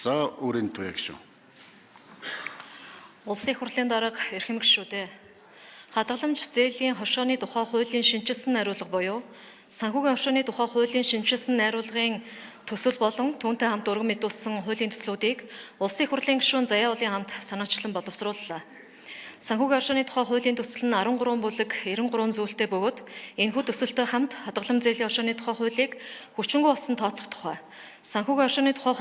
За өөрийн туяг шүү. Улсын их хурлын дарга эрхэм гишүүдээ хадгаламж зээлийн хошооны тухай хуулийн шинжилсэн найруулга буюу санхүүгийн хошооны тухай хуулийн шинжилсэн найруулгын төсөл болон түүнтэй хамт өргөн мэдүүлсэн хуулийн төслүүдийг Улсын их хурлын гишүүн Заяа Улын хамт санаачлан боловсрууллаа. Санхүүгийн хошооны тухай хуулийн төсөл нь 13 бүлэг 93 зүйлтэй бөгөөд энэхүү төсөлтэй хамт хадгалам зээлийн хошооны тухай хуулийг хүчингү болсон тооцох тухай, санхүүгийн хошооны тухай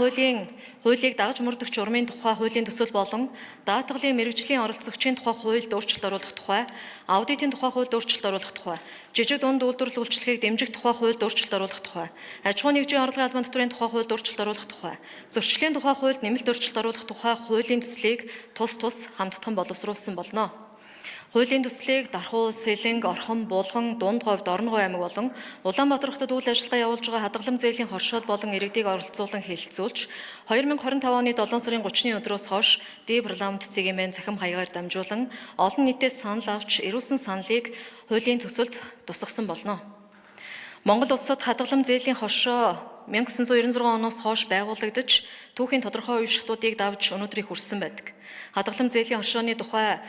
хуулийг дагаж мөрдөгч урмын тухай хуулийн төсөл болон даатгалын мэрэгжлийн оролцогчийн тухай хуульд өөрчлөлт оруулах тухай, аудитын тухай хуульд өөрчлөлт оруулах тухай, жижиг дунд үйлдвэрлэл үйлчлэгийг дэмжих тухай хуульд өөрчлөлт оруулах тухай, аж ахуйн нэгжийн орлогын албан татврын тухай хуульд өөрчлөлт оруулах тухай, зөрчлийн тухай хуульд нэмэлт өөрчлөлт оруулах тухай хуулийн төслийг тус хамтдхан боловсруулсан болно. Хуулийн төслийг Дархуу, Сэлэнг, Орхон, Булган, Дунд говьд, Орон аймаг болон Улаанбаатар хотод үйл ажиллагаа явуулж байгаа хадгалам зээлийн хоршоод болон иргэдийг оролцуулан хэлэлцүүлж 2020 оны 7 сарын 30-ны өдрөөс хойш ди парламент цэгийн захим хаягаар дамжуулан олон нийтээс санал авч ирүүлсэн саналыг хуулийн төсөлд тусгасан болно. Монгол улсад хадгалам зээлийн хоршоо 1996 оноос хойш байгуулагдаж түүхийн тодорхой үе шатуудыг давж өнөөдрийг хүрсэн байдаг. Хадгалам зээлийн хоршооны тухай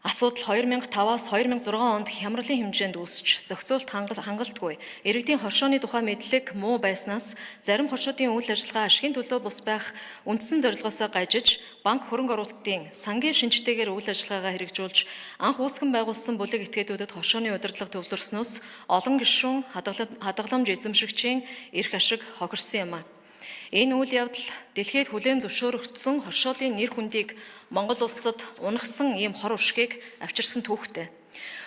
асуудал 2005-аас 2006 онд хямралын хэмжээнд үүсч зохицуулт хангалтгүй иргэдийн хоршооны тухай мэдлэг муу байснаас зарим хоршоодын үйл ажиллагаа ашигын төлөө бус байх үндсэн зорилгоосоо гажиж банк хөрөнгө оруулалтын сангийн шинжтэйгээр үйл ажиллагаагаа хэрэгжүүлж анх үүсгэн байгуулсан бүлэг этгээдүүдэд хоршооны удирдлага төвлөрснөөс олон гишүүн хадгаламж эзэмшигчийн эрх ашиг хохирсон юм а. Энэ үйл явдал дэлхийд хүлээн зөвшөөрөгдсөн хоршоолын нэр хүндийг Монгол улсад унагсан ийм хор уршгийг авчирсан түүхтэй.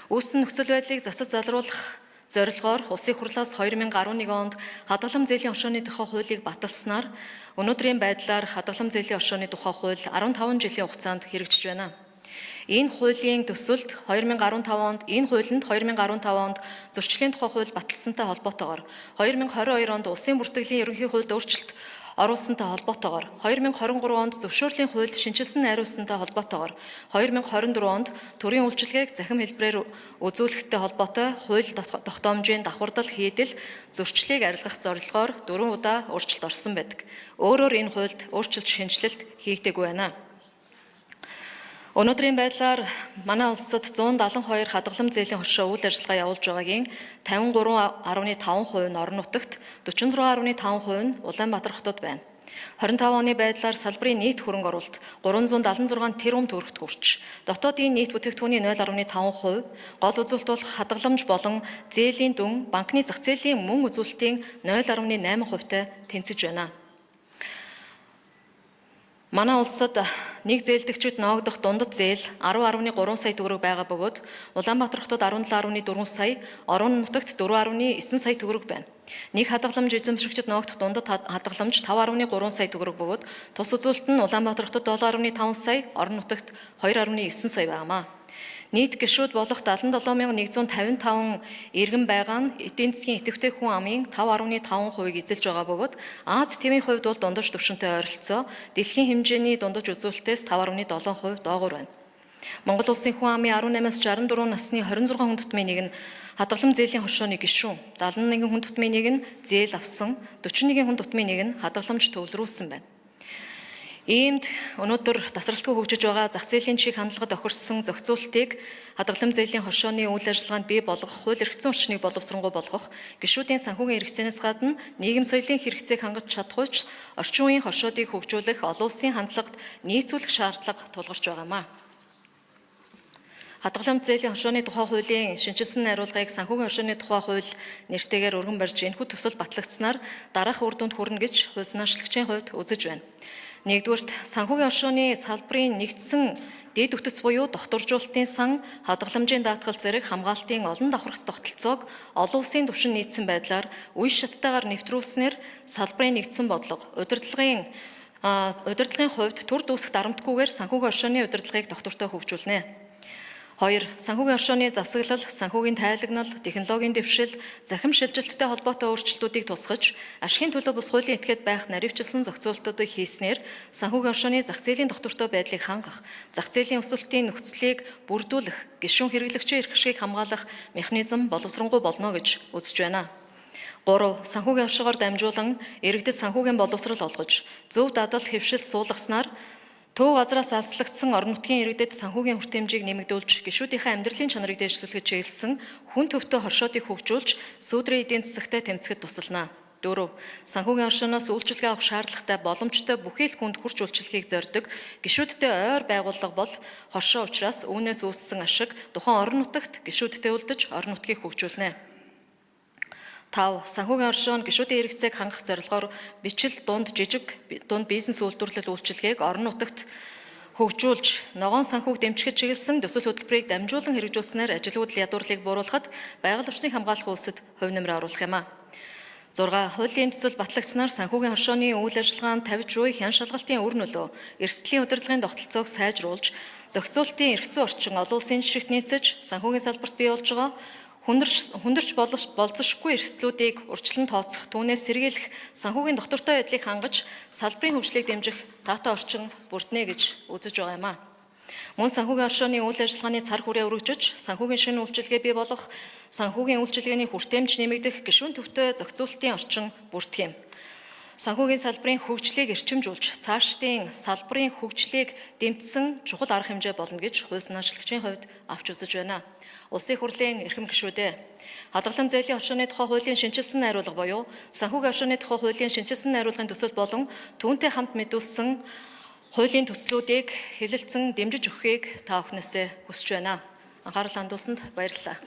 Үүссэн нөхцөл байдлыг засаж залруулах зорилгоор Улсын их хурлаас 2011 онд хадгалам зээлийн хоршооны тухай хуулийг баталснаар өнөөдрийн байдлаар хадгалам зээлийн хоршооны тухай хууль 15 жилийн хугацаанд хэрэгжиж байна. Энэ хуулийн төсөлд 2015 онд зөрчлийн тухай хууль баталсантай холбоотойгоор 2022 онд улсын бүртгэлийн ерөнхий хуульд өөрчлөлт оруулсантай холбоотойгоор 2023 онд зөвшөөрлийн хуульд шинжилсэн найруулсантай холбоотойгоор 2024 онд төрийн үйлчилгээг захим хэлбэрээр үзүүлэхтэй холбоотой хууль тогтоомжийн давхардал хийдэл зөрчлийг арилгах зорилгоор 4 удаа өөрчлөлт орсон байдаг. Өөрөөр энэ хуульд өөрчлөлт шинжилэлт хийгдээгүй байна. Өнөөдрийн байдлаар манай улсад 172 хадгалам зээлийн хоршоо үйл ажиллагаа явуулж байгаагийн 53.5% нь орон нутагт, 46.5% нь Улаанбаатар хотод байна. 25 оны байдлаар салбарын нийт хөрөнгө оруулалт 376 тэрбум төгрөгт хүрч, дотоодын нийт бүтээгдэхүүний 0.5%, гол үзүүлэлт бол хадгаламж болон зээлийн дүн, банкны зах зээлийн мөн үзүүлэлтийн 0.8%-тай тэнцэж байна. Манай улсад нэг зээлдэгчид ноогдох дундад зээл 10.3 сая төгрөг байгаа бөгөөд Улаанбаатар хотод 17.4 сая, Орон нутагт 4.9 сая төгрөг байна. Нэг хадгаламж эзэмшигчид ноогдох дундад хадгаламж 5.3 сая төгрөг бөгөөд тус үзүүлэлт нь Улаанбаатар хотод 7.5 сая, Орон нутагт 2.9 сая байнамаа. Нийт гишүүд болох 77,155 иргэн байгаа нь эдийн засгийн идэвхтэй хүн амын 5.5%-ийг эзэлж байгаа бөгөөд Аз тивийн хувьд бол дундаж түвшинтэй ойролцоо дэлхийн хэмжээний дундаж үзүүлэлтээс 5.7% доогуур байна. Монгол улсын хүн амын 18-аас 64 насны 26 хүн тутмын нэг нь хадгалам зээлийн хоршооны гишүүн, 71 хүн тутмын нэг нь зээл авсан, 41 хүн тутмын нэг нь хадгаламж төвлөрүүлсэн байна. Иймд өнөөдөр тасралтгүй хөгжиж байгаа зах зээлийн чиг хандлагад охирсон зохицуултыг хадгалам зээлийн хоршооны үйл ажиллагаанд бий болгох, хууль эрхцэн орчныг боловсронгуй болгох, гишүүдийн санхүүгийн хэрэгцээнээс гадна нийгэм соёлын хэрэгцээг хангаж чадахгүйч орчин үеийн хоршоодыг хөгжүүлэх олон улсын хандлагад нийцүүлэх шаардлага тулгарч байгаамаа. Хадгалам зээлийн хоршооны тухай хуулийн шинжилсэн найруулгыг санхүүгийн хоршооны тухай хууль нэртэйгээр өргөн барьж энэхүү төсөл батлагдсанаар дараах үр дүнд хүрнэ гэж хууль санаачлагчийн хувьд үзэж байна. Нэгдүгürt санхүүгийн хоршооны салбарын нэгдсэн дэд үтц буюу докторжуулалтын сан, хадгаламжийн даатгал зэрэг хамгаалтын олон давхарх тогтолцоог олон улсын түвшин нийцсэн байдлаар үе шаттайгаар нэвтрүүлснээр салбарын нэгдсэн бодлого, удирдлагын хувьд төр дүүсэх дарамтгүйгээр санхүүгийн хоршооны удирдлагыг доктортой хөгжүүлнэ. 2. Санхүүгийн хоршооны засаглал, санхүүгийн тайлагнал, технологийн дэвшил, захим шилжилттэй холбоотой өөрчлөлтүүдийг тусгаж, ашигын төлөө бус хуулийн этгээд байх наривчилсан зохицуулалтуудыг хийснээр санхүүгийн хоршооны зах зээлийн доктортой байдлыг хангах, зах зээлийн өсөлтийн нөхцөлийг бүрдүүлэх, гишүүн хэрэглэгчийн эрх ашигыг хамгаалах механизм боловсронгуй болно гэж үзэж байна. 3. Санхүүгийн оршихоор дамжуулан иргэдэд санхүүгийн боловсрол олгож, зөв дадал хэвшил суулгаснаар төв газраас аслагдсан орон нутгийн иргэдэд санхүүгийн хүртээмжийг нэмэгдүүлж, гишүүдийнхээ амьдралын чанарыг дэвшлүүлэхэд чиглэсэн хүн төвтэй хоршоодыг хөгжүүлж, сүүдрийн эдийн засагтай тэмцэхэд тусална. 4. Санхүүгийн оршиноос үйлчилгээ авах шаардлагатай боломжтой бүхий л хүнд хурц үйлчилгээг зорддог гишүүдтэй ойр байгууллага бол хоршоо учраас үүнээс үүссэн ашиг тухайн орон нутагт гишүүдтэй үлдэж орон нутгийг хөгжүүлнэ. 5. Санхүүгийн оршион гишүүдийн хэрэгцээг хангах зорилгоор бичил, дунд, жижиг дунд бизнес үйлдвэрлэл үйлчилгээг орон нутагт хөгжүүлж, ногоон санхүүг дэмжихэд чиглэсэн төсөл хөтөлбөрийг дамжуулан хэрэгжүүлснээр ажилгүйдэл ядуурлыг бууруулахад байгаль орчныг хамгаалах үйлсэд хувь нэмрээ оруулах юм а. 6. Хуулийн төсөл батлагдсанаар санхүүгийн оршооны үйл ажиллагаанд тавьж буй хян шалгалтын үр нөлөө, эрсдлийн удирдлагын тогтолцоог сайжруулж, зохицуулалтын эрх зүйн орчин олон улсын жишгт нийцэж, санхүүгийн салбарт бий болж байгаа хүндэрч болзошгүй эрсдлүүдийг урьдчилан тооцох, түүнээс сэргийлэх, санхүүгийн доктортой байдлыг хангаж, салбарын хөгжлийг дэмжих таатай орчин бүрднэ гэж үзэж байгаа юм а. Мөн санхүүгийн оршооны үйл ажиллагааны цар хүрээ өргөжөж, санхүүгийн шинэ үйлчилгээ бий болох, санхүүгийн үйлчилгээний хүртээмж нэмэгдэх, гишүүн төвтэй зохицуулалтын орчин бүрдэх юм. Санхүүгийн салбарын хөгжлийг эрчимжүүлж, цаашдын салбарын хөгжлийг дэмжсэн чухал арга хэмжээ болно гэж хууль санаачлагчийн хувьд авч үзэж байна. Улсын хурлын эрхэм гишүүдээ хадгалан зээлийн оршооны тухай хуулийн шинжилсэн найруулга буюу санхүүгийн оршооны тухай хуулийн шинжилсэн найруулгын төсөл болон түүнтэй хамт мэдүүлсэн хуулийн төслүүдийг хэлэлцэн дэмжиж өгөхийг та бүхнээсээ хүсэж байна. Анхаарал хандуулсанд баярлалаа.